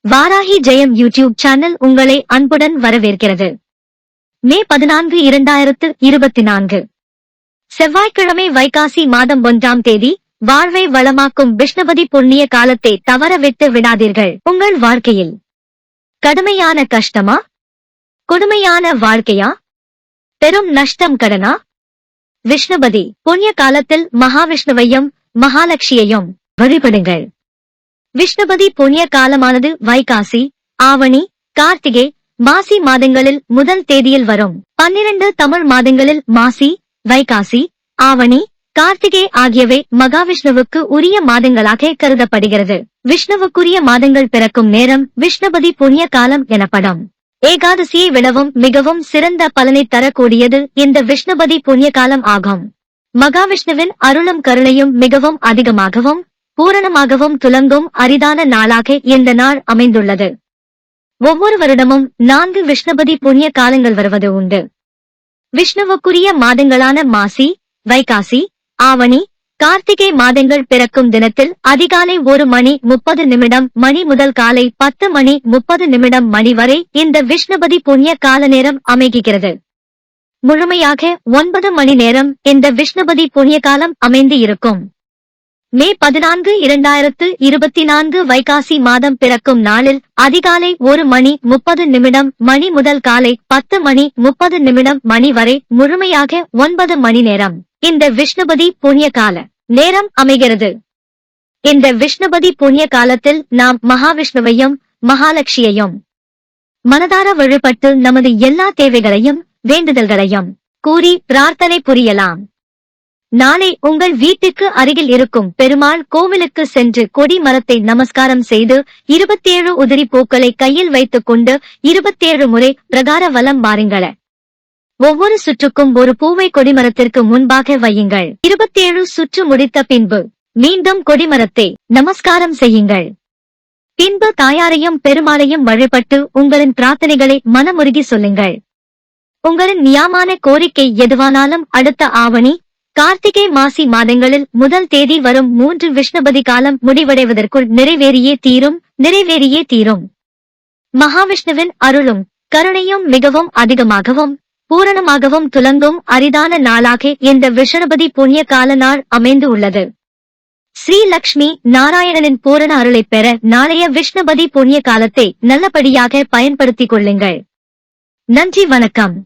வாராகி ஜெயம் YouTube channel உங்களை அன்புடன் வரவேற்கிறது. மே 14, 2024 செவ்வாய்க்கிழமை வைகாசி மாதம் 1ஆம் தேதி. வாழ்வை வளமாக்கும் விஷ்ணுபதி புண்ணிய காலத்தை தவறவிட்டு விடாதீர்கள். உங்கள் வாழ்க்கையில் கடுமையான கஷ்டமா, கொடுமையான வாழ்க்கையா, பெரும் நஷ்டம், கடனா? விஷ்ணுபதி புண்ணிய காலத்தில் மகாவிஷ்ணுவையும் மகாலட்சுமியையும் வழிபடுங்கள். விஷ்ணுபதி புண்ணிய காலமானது வைகாசி, ஆவணி, கார்த்திகை, மாசி மாதங்களில் முதல் தேதியில் வரும். 12 தமிழ் மாதங்களில் மாசி, வைகாசி, ஆவணி, கார்த்திகை ஆகியவை மகாவிஷ்ணுவுக்கு உரிய மாதங்களாக கருதப்படுகிறது. விஷ்ணுவுக்குரிய மாதங்கள் பிறக்கும் நேரம் விஷ்ணுபதி புண்ணிய காலம் எனப்படும். ஏகாதசியை விடவும் மிகவும் சிறந்த பலனை தரக்கூடியது இந்த விஷ்ணுபதி புண்ணிய காலம் ஆகும். மகாவிஷ்ணுவின் அருளும் கருணையும் மிகவும் அதிகமாகவும் பூரணமாகவும் துலங்கும் அரிதான நாளாக இந்த நாள் அமைந்துள்ளது. ஒவ்வொரு வருடமும் 4 விஷ்ணுபதி புண்ணிய காலங்கள் வருவது உண்டு. விஷ்ணுவுக்குரிய மாதங்களான மாசி, வைகாசி, ஆவணி, கார்த்திகை மாதங்கள் பிறக்கும் தினத்தில் அதிகாலை 1:30 மணி முதல் காலை 10:30 மணி வரை இந்த விஷ்ணுபதி புண்ணிய கால நேரம் அமைகிறது. முழுமையாக 9 மணி நேரம் இந்த விஷ்ணுபதி புண்ணிய காலம் அமைந்து இருக்கும். மே 14, 2024 வைகாசி மாதம் பிறக்கும் நாளில் அதிகாலை 1:30 மணி முதல் காலை 10:30 மணி வரை முழுமையாக 9 மணி நேரம் இந்த விஷ்ணுபதி புண்ணிய கால நேரம் அமைகிறது. இந்த விஷ்ணுபதி புண்ணிய காலத்தில் நாம் மகாவிஷ்ணுவையும் மகாலட்சுமியையும் மனதார வழிபட்டு நமது எல்லா தேவைகளையும் வேண்டுதல்களையும் கூறி பிரார்த்தனை புரியலாம். நாளை உங்கள் வீட்டுக்கு அருகில் இருக்கும் பெருமாள் கோவிலுக்கு சென்று கொடி மரத்தை நமஸ்காரம் செய்து 27 உதிரி பூக்களை கையில் வைத்துக் கொண்டு 27 முறை பிரகார வலம் வாருங்கள். ஒவ்வொரு சுற்றுக்கும் ஒரு பூவை கொடிமரத்திற்கு முன்பாக வையுங்கள். 27 சுற்று முடித்த பின்பு மீண்டும் கொடிமரத்தை நமஸ்காரம் செய்யுங்கள். பின்பு தாயாரையும் பெருமாளையும் வழிபட்டு உங்களின் பிரார்த்தனைகளை மனமுருகி சொல்லுங்கள். உங்களின் நியாயமான கோரிக்கை எதுவானாலும் அடுத்த ஆவணி, கார்த்திகை, மாசி மாதங்களில் முதல் தேதி வரும் 3 விஷ்ணுபதி காலம் முடிவடைவதற்குள் நிறைவேறியே தீரும். மகாவிஷ்ணுவின் அருளும் கருணையும் மிகவும் அதிகமாகவும் பூரணமாகவும் துலங்கும் அரிதான நாளாக இந்த விஷ்ணுபதி புண்ணிய கால நாள் அமைந்து உள்ளது. ஸ்ரீ லக்ஷ்மி நாராயணனின் பூரண அருளைப் பெற நாளைய விஷ்ணுபதி புண்ணிய காலத்தை நல்லபடியாக பயன்படுத்திக் கொள்ளுங்கள். நன்றி, வணக்கம்.